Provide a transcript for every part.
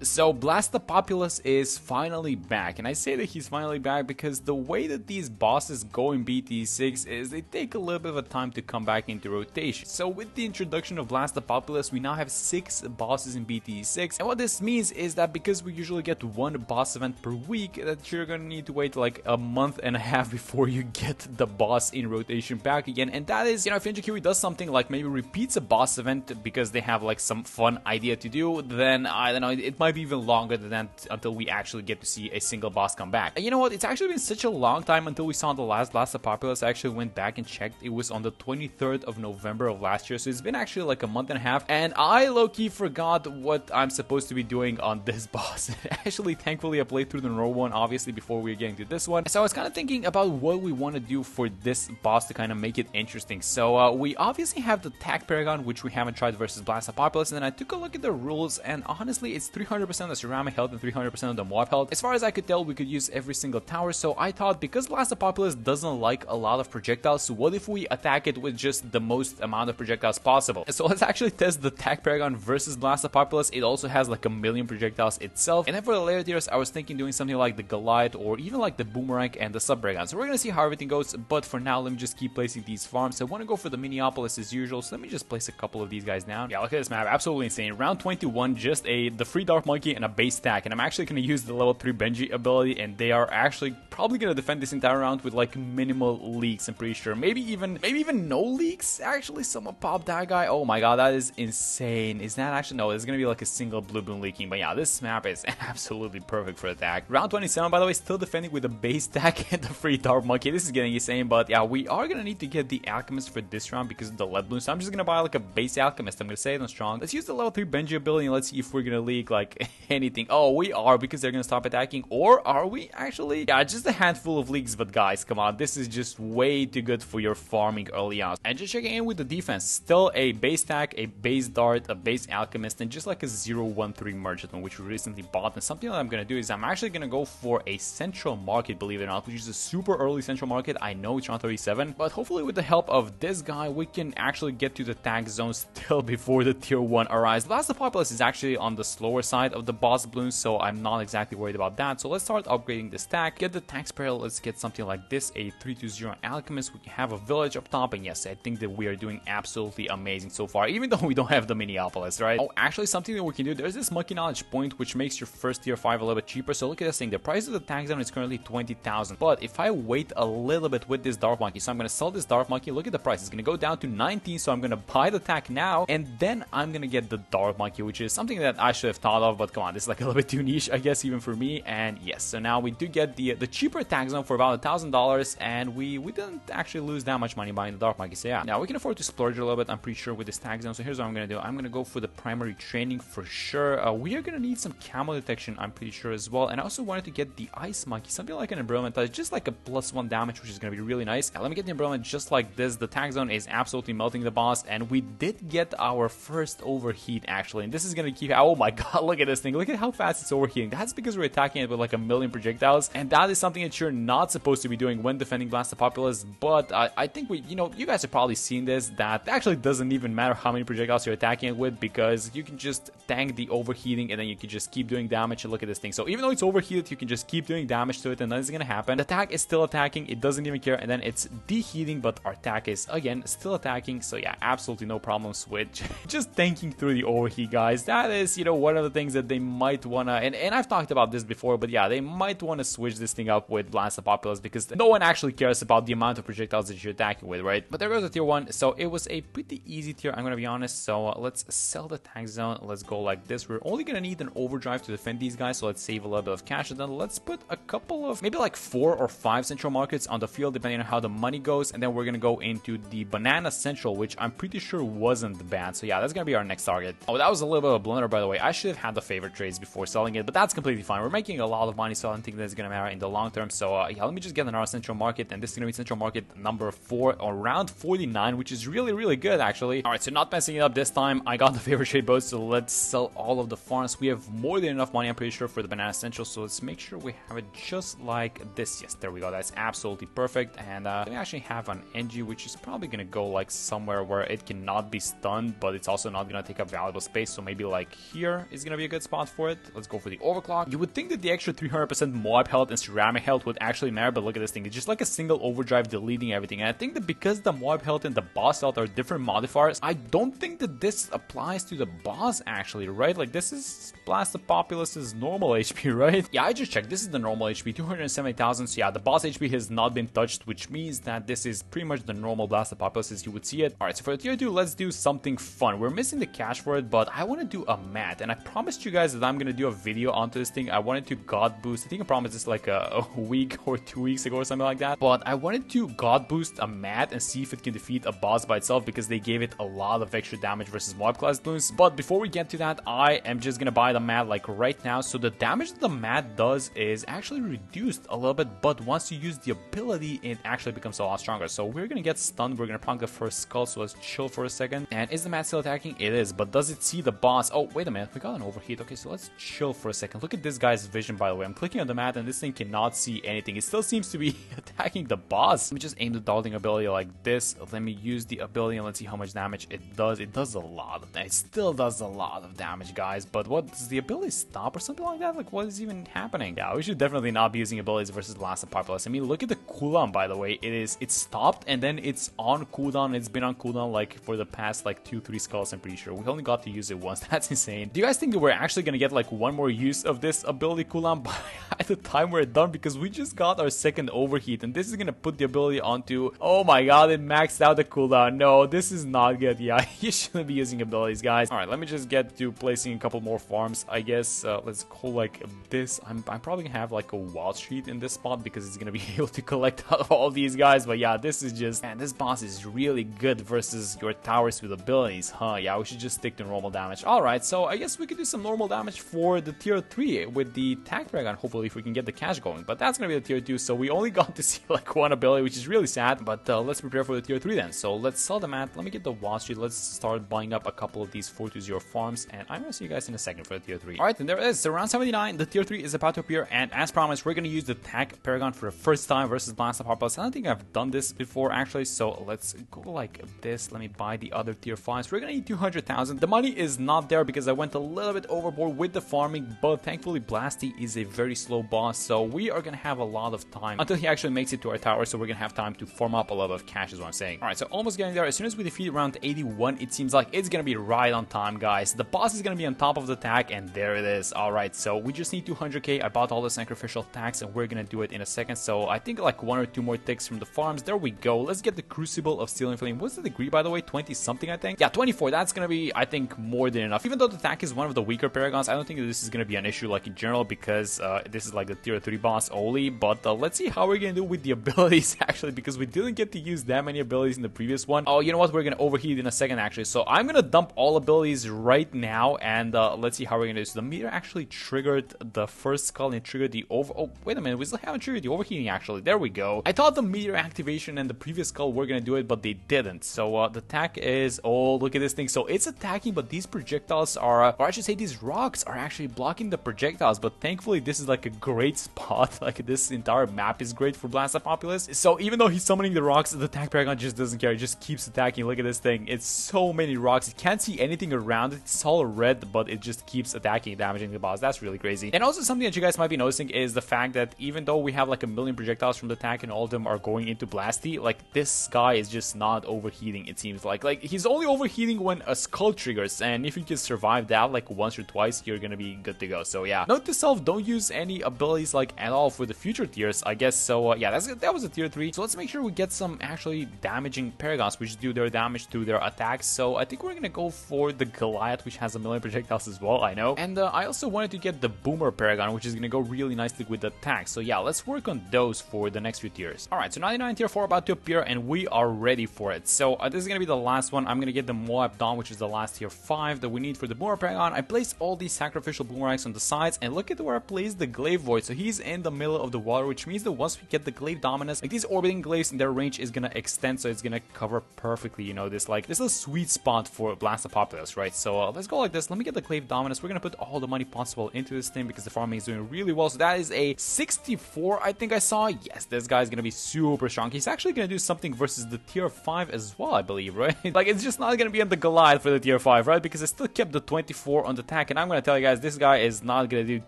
So Blastapopoulos is finally back, and I say that he's finally back because the way that these bosses go in BT6 is they take a little bit of a time to come back into rotation. So with the introduction of Blastapopoulos, we now have 6 bosses in BT6, and what this means is that because we usually get one boss event per week, that you're gonna need to wait like a month and a half before you get the boss in rotation back again. And that is, if Ninja Kiwi does something like maybe repeats a boss event because they have like some fun idea to do, then I don't know, it might be even longer than that until we actually get to see a single boss come back. And you know what? It's actually been such a long time until we saw the last Blastapopoulos. I actually went back and checked. It was on the 23rd of November of last year, so it's been actually like a month and a half. And I low-key forgot what I'm supposed to be doing on this boss. Actually, thankfully, I played through the normal one, obviously, before we were getting to this one. So I was kind of thinking about what we want to do for this boss to kind of make it interesting. So we obviously have the Tag Paragon, which we haven't tried versus Blastapopoulos, and then I took a look at the rules, and honestly, it's 300% of the ceramic health and 300% of the mob health. As far as I could tell, we could use every single tower, so I thought because Blastapopoulos doesn't like a lot of projectiles, so what if we attack it with just the most amount of projectiles possible? So let's actually test the Tag Paragon versus Blastapopoulos. It also has like a million projectiles itself, and then for the layer tiers, I was thinking doing something like the Goliath or even like the Boomerang and the Sub Paragon. So we're gonna see how everything goes, but for now, let me just keep placing these farms. I want to go for the Minneapolis as usual, so let me just place a couple of these guys down. Yeah, look at this map, absolutely insane. Round 21, just the free Dark Monkey and a base stack, and I'm actually going to use the level 3 Benji ability, and they are actually probably going to defend this entire round with like minimal leaks, I'm pretty sure. Maybe even no leaks. Actually, someone popped that guy. Oh my god, that is insane. Is that actually? No, it's going to be like a single blue boon leaking, but yeah, this map is absolutely perfect for attack. Round 27, by the way, still defending with the base stack and the free Dark Monkey. This is getting insane, but yeah, we are going to need to get the Alchemist for this round because of the lead balloon, so I'm just going to buy like a base Alchemist. I'm going to say it on strong. Let's use the level 3 Benji ability, and let's see if we're going to leak like anything. Oh, we are, because they're gonna stop attacking. Or are we actually? Yeah, just a handful of leaks, but guys, come on, this is just way too good for your farming early on. And just checking in with the defense, still a base stack, a base dart, a base alchemist, and just like a 013 merchantman, which we recently bought. And something that I'm gonna do is I'm actually gonna go for a central market, believe it or not, which is a super early central market. I know it's round 37, but hopefully with the help of this guy, we can actually get to the tag zone still before the tier 1 arrives. Blastapopoulos is actually on the slower side of the boss balloons, so I'm not exactly worried about that. So let's start upgrading the stack, get the tax barrel. Let's get something like this, a 320 alchemist. We can have a village up top, and yes, I think that we are doing absolutely amazing so far, even though we don't have the Minneapolis, right? Oh, actually, something that we can do, there's this monkey knowledge point which makes your first tier 5 a little bit cheaper. So look at this thing, the price of the tax zone is currently 20,000, but if I wait a little bit with this dark monkey, so I'm gonna sell this dark monkey, look at the price, it's gonna go down to 19. So I'm gonna buy the tag now, and then I'm gonna get the dark monkey, which is something that I should have thought of, but come on, this is like a little bit too niche, I guess, even for me. And yes, so now we do get the cheaper tag zone for about $1,000, and we didn't actually lose that much money buying the dark monkey. So yeah, now we can afford to splurge a little bit, I'm pretty sure, with this tag zone. So here's what I'm gonna do, I'm gonna go for the primary training for sure. We are gonna need some camo detection, I'm pretty sure, as well. And I also wanted to get the ice monkey, something like an embroilment touch, just like a +1 damage, which is gonna be really nice. Now, let me get the embroilment just like this. The tag zone is absolutely melting the boss, and we did get our first overheat actually, and this is gonna keep, oh my god, look at this thing, look at how fast it's overheating. That's because we're attacking it with like a million projectiles, and that is something that you're not supposed to be doing when defending Blastapopoulos. But I think you guys have probably seen this, that actually doesn't even matter how many projectiles you're attacking it with, because you can just tank the overheating, and then you can just keep doing damage. And look at this thing, so even though it's overheated, you can just keep doing damage to it, and nothing's gonna happen. The attack is still attacking, it doesn't even care, and then it's deheating, but our attack is again still attacking. So yeah, absolutely no problems with just tanking through the overheat, guys. That is, one of the things that they might wanna, and I've talked about this before, but yeah, they might want to switch this thing up with Blastapopoulos, because no one actually cares about the amount of projectiles that you're attacking with, right? But there goes the tier 1. So it was a pretty easy tier, I'm gonna be honest. So let's sell the tag zone. Let's go like this. We're only gonna need an overdrive to defend these guys, so let's save a little bit of cash, and then let's put a couple of, maybe like 4 or 5 central markets on the field, depending on how the money goes. And then we're gonna go into the banana central, which I'm pretty sure wasn't bad. So yeah, that's gonna be our next target. Oh, that was a little bit of a blunder, by the way. I should have had the favorite trades before selling it, but that's completely fine. We're making a lot of money, so I don't think that's gonna matter in the long term. So yeah, let me just get another central market, and this is gonna be central market number 4, or round 49, which is really good actually. All right, so not messing it up this time, I got the favorite trade both, so let's sell all of the farms. We have more than enough money, I'm pretty sure, for the banana central, so let's make sure we have it just like this. Yes, there we go, that's absolutely perfect. And we actually have an NG, which is probably gonna go like somewhere where it cannot be stunned, but it's also not gonna take up valuable space. So maybe like here is gonna be a good spot for it. Let's go for the overclock. You would think that the extra 300% Moab health and ceramic health would actually matter, but look at this thing. It's just like a single overdrive deleting everything. And I think that because the Moab health and the boss health are different modifiers, I don't think that this applies to the boss actually, right? Like this is Blastapopoulos' normal HP, right? Yeah, I just checked. This is the normal HP, 270,000. So yeah, the boss HP has not been touched, which means that this is pretty much the normal Blastapopoulos as you would see it. Alright, so for the tier 2, let's do something fun. We're missing the cash for it, but I want to do a mat. And I promised you guys that I'm going to do a video onto this thing. I wanted to God boost. I think I promised this like a week or 2 weeks ago or something like that. But I wanted to God boost a mat and see if it can defeat a boss by itself because they gave it a lot of extra damage versus Moab class Bloons. But before we get to that, I am just going to buy the mat like right now. So the damage that the mat does is actually reduced a little bit, but once you use the ability, it actually becomes a lot stronger. So we're going to get stunned. We're going to proc the first skull. So let's chill for a second. And is the mat still attacking? It is, but does it see the boss? Oh, wait a minute. We got an overheat. Okay, so let's chill for a second. Look at this guy's vision, by the way. I'm clicking on the mat and this thing cannot see anything. It still seems to be attacking the boss. Let me just aim the darting ability like this. Let me use the ability and let's see how much damage it does. It does a lot of damage. It still does a lot of damage, guys. But what, does the ability stop or something like that? Like, what is even happening? Yeah, we should definitely not be using abilities versus Blastapopoulos. I mean, look at the cooldown, by the way. It stopped and then it's on cooldown. It's been on cooldown like for the past like 2-3 skulls, I'm pretty sure. We only got to use it once. That's insane. Do you guys think that we're actually gonna get like one more use of this ability cooldown by at the time we're done? Because we just got our second overheat and this is gonna put the ability onto, oh my god, it maxed out the cooldown. No, this is not good. Yeah, you shouldn't be using abilities, guys. All right, let me just get to placing a couple more farms, I guess. Let's go like this. I'm probably gonna have like a wild street in this spot because it's gonna be able to collect out all these guys. But yeah, this is just, man, this boss is really good versus your towers with abilities, huh? Yeah, we should just stick to normal damage. All right, so I guess we could do some normal damage for the tier 3 with the Tac Paragon, hopefully, if we can get the cash going. But that's gonna be the tier 2, so we only got to see like one ability, which is really sad. But let's prepare for the tier 3 then. So let's sell the mat. Let me get the Wall Street. Let's start buying up a couple of these 420 farms, and I'm gonna see you guys in a second for the tier 3. All right, and there it is. So around 79, the tier 3 is about to appear, and as promised, we're gonna use the Tac Paragon for the first time versus Blastapopoulos. I don't think I've done this before actually, so let's go like this. Let me buy the other tier 5s. We're gonna need 200,000. The money is not there because I went a little bit overboard with the farming, but thankfully Blasty is a very slow boss, so we are gonna have a lot of time until he actually makes it to our tower, so we're gonna have time to farm up a lot of cash is what I'm saying. Alright, so almost getting there. As soon as we defeat round 81, it seems like it's gonna be right on time, guys. The boss is gonna be on top of the Tac, and there it is. Alright, so we just need 200k. I bought all the sacrificial tax, and we're gonna do it in a second. So I think like 1 or 2 more ticks from the farms. There we go. Let's get the Crucible of Steel and Flame. What's the degree, by the way? 20 something, I think. Yeah, 24. That's gonna be, I think, more than enough. Even though the Tac is one of the weaker paragons, I don't think that this is gonna be an issue like in general because this is like the tier 3 boss only. But let's see how we're gonna do with the abilities actually, because we didn't get to use that many abilities in the previous one. Oh, you know what? We're gonna overheat in a second actually. So I'm gonna dump all abilities right now, and let's see how we're gonna do. So the meter actually triggered the first skull and triggered the over. Oh, wait a minute. We still haven't triggered the overheating actually. There we go. I thought the meter activation and the previous skull were gonna do it, but they didn't. So the attack is, oh, look at this thing. So it's attacking, but these projectiles are, or I should say these rocks are actually blocking the projectiles. But thankfully this is like a great spot. Like this entire map is great for Blastapopoulos. So even though he's summoning the rocks, the attack paragon just doesn't care. It just keeps attacking. Look at this thing. It's so many rocks. You can't see anything around it. It's all red, but it just keeps attacking and damaging the boss. That's really crazy. And also something that you guys might be noticing is the fact that even though we have like a million projectiles from the attack and all of them are going into Blasty, like this guy is just not overheating, it seems like. Like he's only overheating when a skull triggers, and if you can survive that like once or twice, you're gonna be good to go. So yeah, note to self, don't use any abilities like at all for the future tiers, I guess. So yeah, that was a tier 3. So let's make sure we get some actually damaging paragons which do their damage through their attacks. So I think we're gonna go for the Goliath, which has a million projectiles as well, I know. And I also wanted to get the Boomer Paragon, which is gonna go really nicely with the attack. So yeah, let's work on those for the next few tiers. Alright, so 99 tier 4 about to appear, and we are ready for it. So this is gonna be the last one. I'm gonna get the Moab Dawn, which is the last tier 5 that we need for the Boomer Paragon. I placed all these sacrificial boomerangs on the sides, and look at where I placed the Glaive Void. So he's in the middle of the water, which means that once we get the Glaive Dominus, like these orbiting glaives, their range is gonna extend, so it's gonna cover perfectly, you know, this is a sweet spot for Blastapopoulos, right? So let's go like this. Let me get the Glaive Dominus. We're gonna put all the money possible into this thing because the farming is doing really well. So that is a 64, I think I saw. Yes, this guy's gonna be super strong. He's actually gonna do something versus the tier 5 as well, I believe, right? Like it's just not gonna be on the Goliath for the tier 5, right? Because I still kept the 24 on the tag. attack, and I'm gonna tell you guys, this guy is not gonna do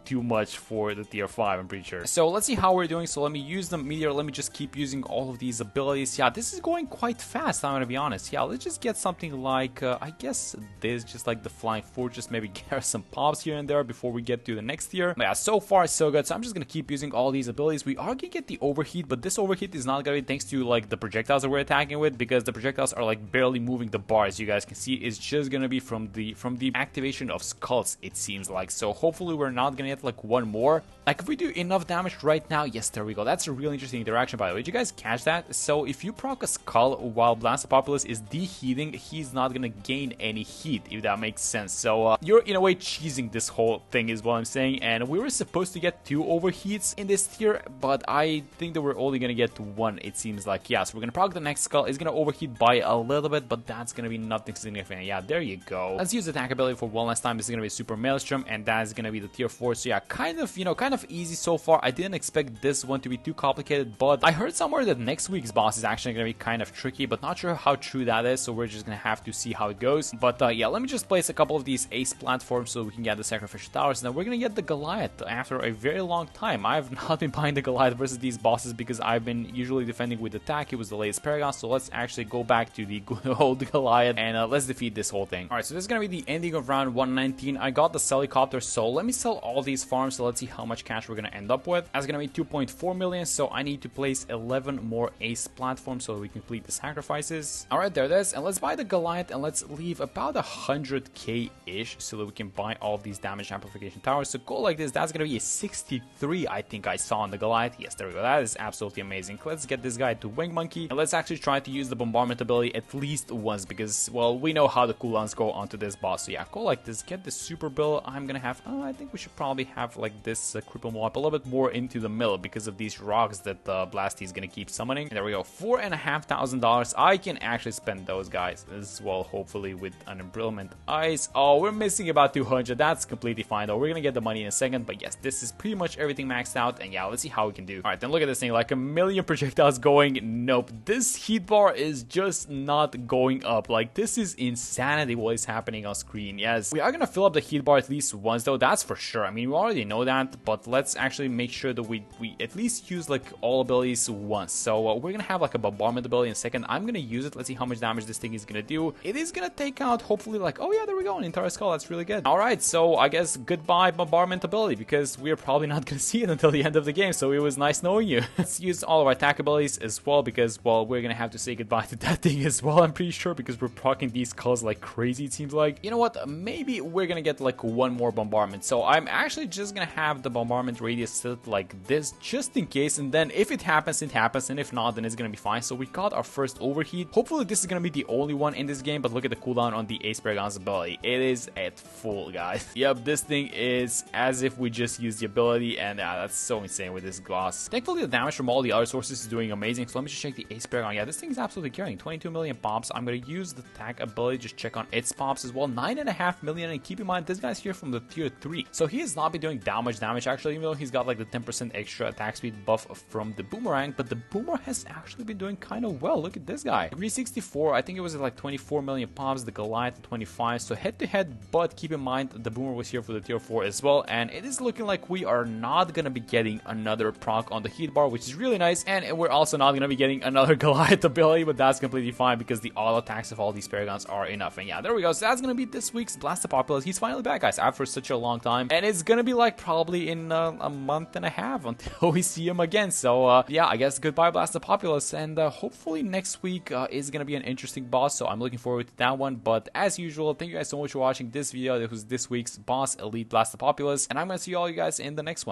too much for the tier 5, I'm pretty sure. So let's see how we're doing. So let me use the meteor. Let me just keep using all of these abilities. Yeah, this is going quite fast, I'm gonna be honest. Yeah, let's just get something like, I guess this, just like the flying fortress, maybe get some pops here and there before we get to the next tier. But yeah, so far so good. So I'm just gonna keep using all these abilities. We are gonna get the overheat, but this overheat is not gonna be thanks to like the projectiles that we're attacking with, because the projectiles are like barely moving the bar. As you guys can see, it's just gonna be from the activation of skulls, it seems like. So hopefully we're not gonna get like one more. Like if we do enough damage right now, yes, there we go. That's a really interesting interaction, by the way. Did you guys catch that? So if you proc a skull while Blastapopoulos is deheating, he's not gonna gain any heat, if that makes sense. So you're in a way cheesing this whole thing is what I'm saying. And we were supposed to get 2 overheats in this tier, but I think that we're only gonna get 1, it seems like. Yeah, so we're gonna proc the next skull. It's gonna overheat by a little bit, but that's gonna be nothing significant. Yeah, there you go. Let's use attack ability for one last time. This is gonna be Super Maelstrom, and that is gonna be the tier 4. So yeah, kind of, you know, kind of easy so far. I didn't expect this one to be too complicated, but I heard somewhere that next week's boss is actually gonna be kind of tricky, but not sure how true that is, so we're just gonna have to see how it goes. But yeah, let me just place a couple of these ace platforms so we can get the sacrificial towers, and then we're gonna get the Goliath after a very long time. I've not been buying the Goliath versus these bosses because I've been usually defending with attack. It was the latest Paragon, so let's actually go back to the good old Goliath and let's defeat this whole thing. Alright, so this is gonna be the ending of round 119. I got the helicopter, so let me sell all these farms. So let's see how much cash we're gonna end up with. That's gonna be 2.4 million, so I need to place 11 more ace platforms so we complete the sacrifices. Alright, there it is, and let's buy the Goliath, and let's leave about 100k ish so that we can buy all of these damage amplification towers. So go like this. That's gonna be a 63, I think I saw on the Goliath. Yes, there we go. That is absolutely amazing. Let's get this guy to Wing Monkey, and let's actually try to use the bombardment ability at least once, because, well, we know how the cooldowns go onto this boss. So yeah, go like this, get the super bill. I'm gonna have, I think we should probably have like this cripple mob a little bit more into the middle because of these rocks that Blasty is gonna keep summoning. And there we go, $4,500. I can actually spend those guys as well, hopefully with an Embrittlement Ice. Oh, we're missing about 200. That's completely fine though. We're gonna get the money in a second, but yes, this is pretty much everything maxed out, and yeah, let's see how we can do. All right, then look at this thing, like a million projectiles going. Nope, this heat bar is just not going up. Like, this is insanity what is happening on screen. Yes, we are gonna fill up the heat bar at least once though, that's for sure. I mean, we already know that, but let's actually make sure that we at least use like all abilities once. So we're gonna have like a bombardment ability in a second. I'm gonna use it. Let's see how much damage this thing is gonna do. It is gonna take out, hopefully, like, oh yeah, there we go, an entire skull. That's really good. All right, so I guess goodbye bombardment ability, because we're probably not gonna see it until the end of the game. So it was nice knowing you. Let's use all of our attack abilities as well, because, well, we're gonna have to say goodbye to that thing as well, I'm pretty sure, because we're proccing these skulls like crazy, it seems like. You know what, maybe we're gonna get like one more bombardment. So I'm actually just gonna have the bombardment radius set like this, just in case, and then if it happens, it happens, and if not, then it's gonna be fine. So we got our first overheat. Hopefully this is gonna be the only one in this game, but look at the cooldown on the Ace Paragon's ability. It is at full, guys. Yep, this thing is as if we just used the ability, and that's so insane with this boss. Thankfully the damage from all the other sources is doing amazing. So let me just check the Ace Paragon. Yeah, this thing is absolutely carrying 22 million pops. I'm gonna use the attack ability, just check on its pops as well. 9.5 million, and keep in mind this guy's here from the tier 3, so he has not been doing that much damage actually, even though he's got like the 10% extra attack speed buff from the boomerang. But the boomer has actually been doing kind of well. Look at this guy, 364. I think it was at like 24 million pops, the Goliath at 25. So head to head, but keep in mind the boomer was here for the tier 4 as well, and it is looking like we are not gonna be getting another proc on the heat bar, which is really nice. And we're also not gonna be getting another Goliath ability, but that's completely fine because the auto attacks of all these paragons are enough. And yeah, there we go. So that's gonna be this week's Blastapopoulos. He's finally back, guys, after such a long time, and it's gonna be like probably in a month and a half until we see him again. So yeah, I guess goodbye Blastapopoulos, and hopefully next week is gonna be an interesting boss, so I'm looking forward to that one. But as usual, thank you guys so much for watching this video. This was this week's boss, Elite Blastapopoulos, and I'm gonna see all you guys in the next one.